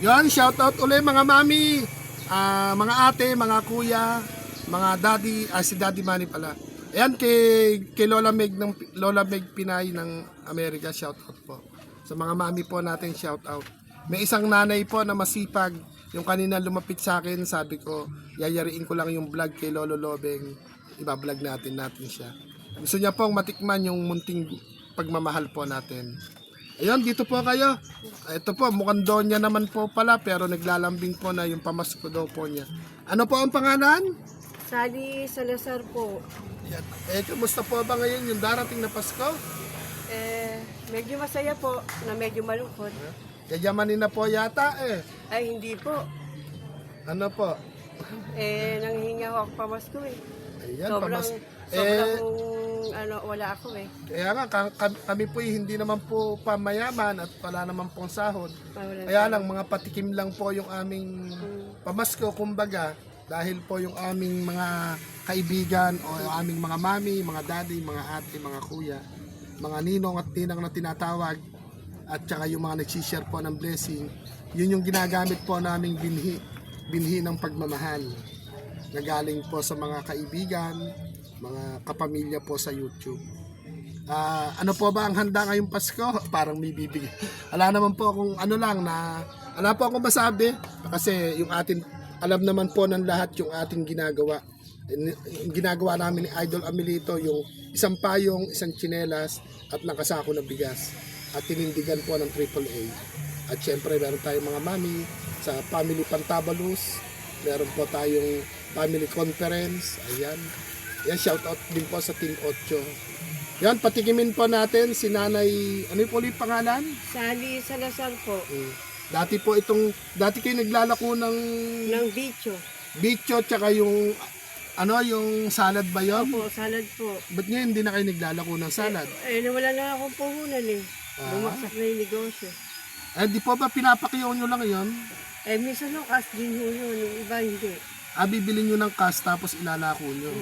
Yan, shoutout ulit mga mami, mga ate, mga kuya, mga daddy, si Daddy Manny pala. Ayan kay Lola Meg Pinay ng Amerika, shoutout po. Sa mga mami po natin, shoutout. May isang nanay po na masipag, yung kanina lumapit sa akin, sabi ko, yayariin ko lang yung vlog kay Lolo Lobeng, iba-vlog natin siya. Gusto niya pong matikman yung munting pagmamahal po natin. Ayun, dito po kayo. Ito po, mukhang donya naman po pala, pero naglalambing po na yung pamasko daw po niya. Ano po ang pangalan? Sally Salazar po. Yan. Kamusta po ba ngayon yung darating na Pasko? Medyo masaya po na medyo malungkot. Yayamanin na po yata Ay, hindi po. Ano po? Nanghihinga ako pamasko eh. Ayan, Sobrang wala ako eh. Kaya nga, kami po hindi naman po pamayaman at wala naman pong sahod. Wala Kaya lang, mga patikim lang po yung aming pamasko, kumbaga, dahil po yung aming mga kaibigan o yung aming mga mami, mga daddy, mga ate, mga kuya, mga ninong at ninang na tinatawag, at saka yung mga nagsishare po ng blessing, yun yung ginagamit po naming binhi ng pagmamahal na galing po sa mga kaibigan, mga kapamilya po sa YouTube. Ano po ba ang handa ngayong Pasko? Parang may bibig. Wala naman po akong wala po akong masabi kasi yung alam naman po ng lahat yung ating ginagawa. Yung ginagawa namin ni Idol Amelito, yung isang payong, isang tsinelas at nakasako na bigas at tinindigan po ng AAA. At syempre meron tayong mga mami sa Family Pantabalus, meron po tayong family conference. Ayan, shoutout din po sa Team 8. Yan, patikimin po natin si Nanay, ano po ulit pangalan? Sally Salazar po. Dati kayo naglalako ng bicho tsaka yung yung salad ba yun? Opo, salad po. Ba't ngayon hindi na kayo naglalako ng salad? Nawala na akong puhunan eh. Bumaksak na yung negosyo. Di po ba pinapakiyaw nyo lang yun? Minsan cash din ho yun, yung iba hindi. Bibili nyo ng cash tapos ilalako nyo.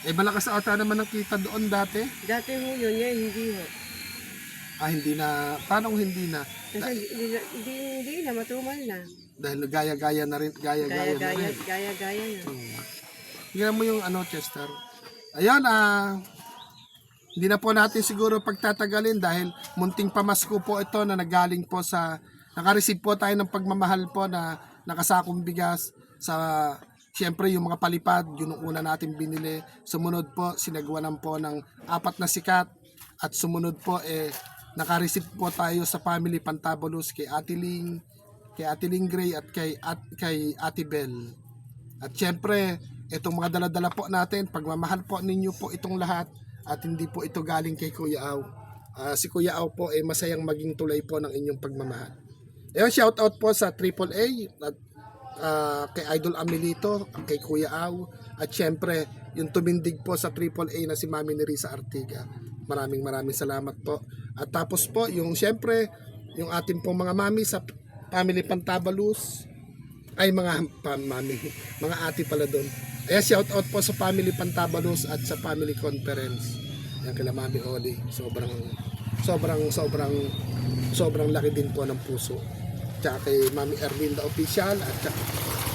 Malakas ata naman ang kita doon dati? Dati ho yun, ngayon hindi ho. Hindi na. Paano hindi na? Kasi hindi na, matumal na. Dahil gaya-gaya na rin. Gaya-gaya na rin. Gaya-gaya na. Tingnan mo yung Chester. Ayan, hindi na po natin siguro pagtatagalin dahil munting pamasko po ito na nagaling po nakareceive po tayo ng pagmamahal po na nakasakong bigas sa, siyempre yung mga palipad, yun ang una natin binili. Sumunod po, sinagawanan po ng 4 na sikat at sumunod po nakareceive po tayo sa Family Pantabalus kay Ate Ling Gray at kay Ate Bell. At syempre, itong mga daladala po natin, pagmamahal po ninyo po itong lahat at hindi po ito galing kay Kuya Aw. Si Kuya Aw po masayang maging tulay po ng inyong pagmamahal. Ayun, shout out po sa AAA at kay Idol Amelito, kay Kuya Aw, at syempre yung tumindig po sa AAA na si Mami Nerissa Artiga. Maraming salamat po. At tapos po yung syempre yung ating pong mga mami sa Family Pantabalus, mga ate pala doon. Shout out po sa Family Pantabalus at sa Family Conference. Yan kila Mami Oli. Sobrang laki din po ng puso. Tsaka kay Mami Erlinda Official at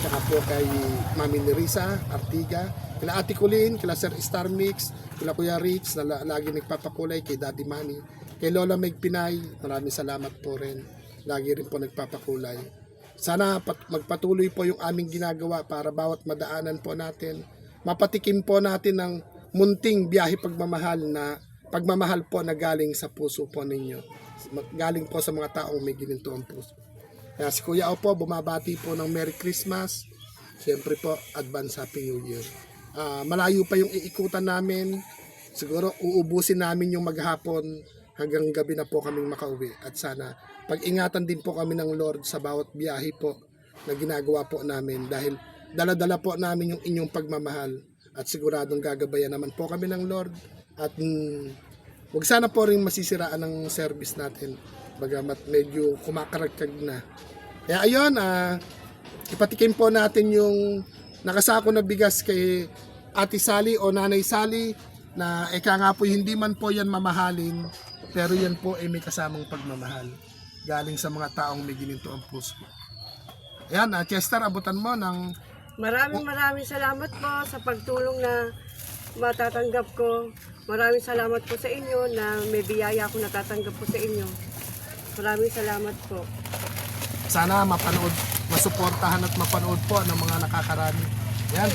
tsaka po kay Mami Nerissa Artiga, kila Ate Colleen, kila Sir Star Mix, kila Kuya Rich na lagi nagpapakulay, kay Daddy Manny, kay Lola Meg Pinay, maraming salamat po rin. Lagi rin po nagpapakulay. Sana magpatuloy po yung aming ginagawa para bawat madaanan po natin, mapatikim po natin ng munting biyahe pagmamahal po na galing sa puso po ninyo. Galing po sa mga taong may ginintuang puso. Kaya si Kuya Aw po, bumabati po ng Merry Christmas. Siyempre po, Advance Happy New Year. Malayo pa yung iikutan namin. Siguro uubusin namin yung maghapon hanggang gabi na po kaming makauwi. At sana pag-ingatan din po kami ng Lord sa bawat biyahe po na ginagawa po namin. Dahil dala-dala po namin yung inyong pagmamahal. At siguradong gagabayan naman po kami ng Lord. At huwag sana po rin masisiraan ng service natin. Bagamat medyo kumakaragkag na. Kaya ayun, ipatikim po natin yung nakasako na bigas kay Ate Sally o Nanay Sally na nga po hindi man po yan mamahalin, pero yan po ay may kasamang pagmamahal. galing sa mga taong may gininto ang puso. Ayan, Chester, abutan mo ng Maraming salamat po sa pagtulong na matatanggap ko. Maraming salamat po sa inyo na may biyaya ako natatanggap po sa inyo. Maraming salamat po. sana mapanood, masuportahan at mapanood po ng mga nakakarami. Ayan,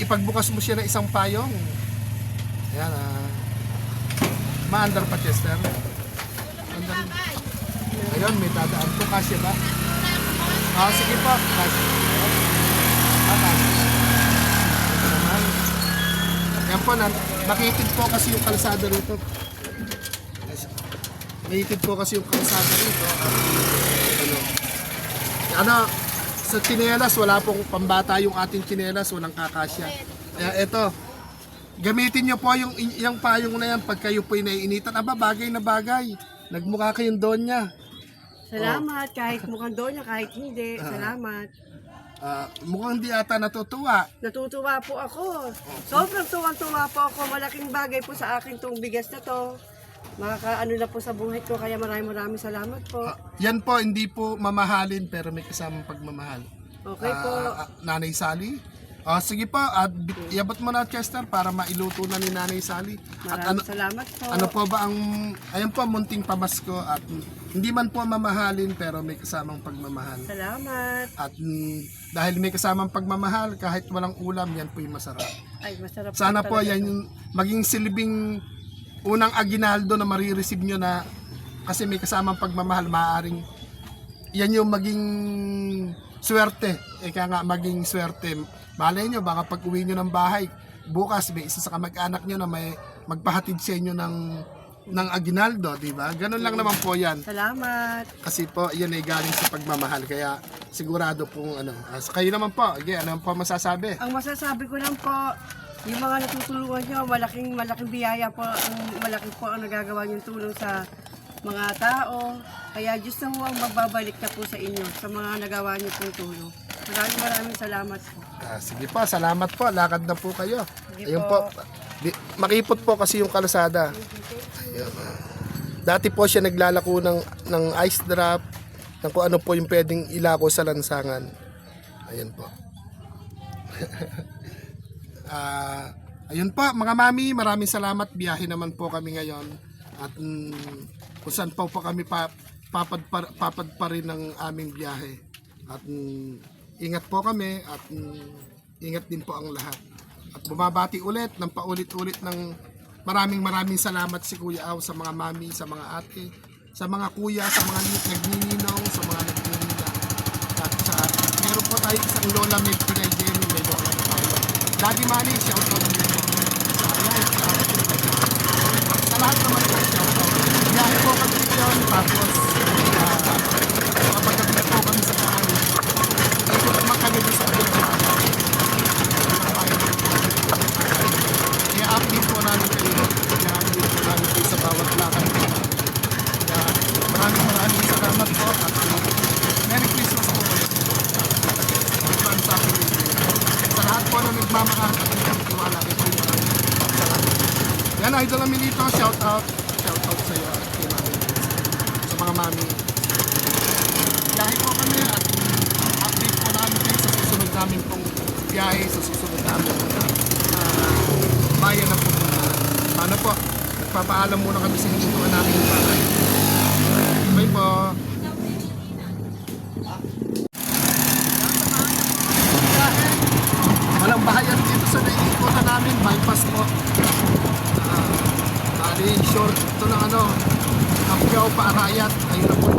ipagbukas mo siya ng isang payong. Ayan, maandar pa, Chester. Andar. Ayun, may dadaan po. Kasya ba? Sige po. Kasya. Kasya. Ito naman. Ayan po, nakitid po kasi yung kalsada rito. Nakitid po kasi yung kalsada rito. Ano, sa tsinelas, wala pong pambata yung ating tsinelas, walang kakasya. Kaya ito, gamitin nyo po yung payong na yan pag kayo po'y naiinitan. Aba, bagay na bagay. Nagmukha kayong donya. Salamat, kahit mukhang doon niya, kahit hindi. Salamat. Mukhang di ata natutuwa. Natutuwa po ako. Sobrang tuwang-tuwa po ako. Malaking bagay po sa akin tong bigas na to. Makakaano na po sa buhay ko, kaya maraming salamat po. Yan po, hindi po mamahalin pero may kasamang pagmamahal. Okay po. Nanay Sally. Sige po, iabot mo na, Chester, para mailuto na ni Nanay Sally. Maraming salamat po. Ano po ba ang, ayan po, munting pamasko at hindi man po mamahalin pero may kasamang pagmamahal. Salamat. At dahil may kasamang pagmamahal, kahit walang ulam, yan po yung masarap. Ay, masarap Sana po talaga yan to. yung maging silbing unang aginaldo na marireceive nyo na kasi may kasamang pagmamahal, maaaring yan yung maging swerte. Ika nga, maging swerte. Malay nyo, baka pag uwi nyo ng bahay, bukas may isa sa kamag-anak nyo na may magpahatid sa inyo ng aginaldo, di ba? Ganun lang naman po yan. Salamat. Kasi po, yan ay galing sa pagmamahal. Kaya sigurado pong ano. Kayo naman po, ano po masasabi? Ang masasabi ko lang po, yung mga natutulungan nyo, malaking biyaya po, malaki po ang nagagawa niyong tulong sa mga tao. Kaya Diyos na ang magbabalik na po sa inyo, sa mga nagawa niyo pong tulong. Maraming salamat po. Sige po, salamat po. Lakad na po kayo. Sige Ayun po. po. Makipot po kasi yung kalsada. Ayun. Dati po siya naglalako ng ice drop, ng kung ano po yung pwedeng ilako sa lansangan. Ayun po. Ayun po, mga mami, maraming salamat. Biyahe naman po kami ngayon. At kung saan po kami papad pa rin ng aming biyahe. At ingat po kami at ingat din po ang lahat. At bumabati ulit ng paulit-ulit ng maraming salamat si Kuya Aw sa mga mami, sa mga ate, sa mga kuya, sa mga nagnininong, sa mga nagnininang. At meron po tayo isang lola med kay Jenny, may lola na tayo. Daddy Manny, shout out din po. Sa lahat naman po, shout out. Biyahe po kami yun, tapos kapag po kami sa kahanin. Ikot naman kami doon sa i-update po namin kayo. I-update po namin kayo sa bawat lakad. Kaya maraming salamat po at Merry Christmas po ulit. Sa lahat po na nagmamahal at nagkakatiwala kay Kuya. Yan, Idol Amilito, shout out sa iyo at kay Mami. Sa mga mami. Biyahe po kami at update po namin kayo sa susunod namin pong biyahe, sa susunod namin bayan na pupunta. Paano po? Nagpapaalam muna kami sa hinintuan namin yung bahay. Bye po. Walang bahayan dito sa naiikutan namin. Bypass po. Bali, short ito ng Apyaw pa Arayat. Ayun na po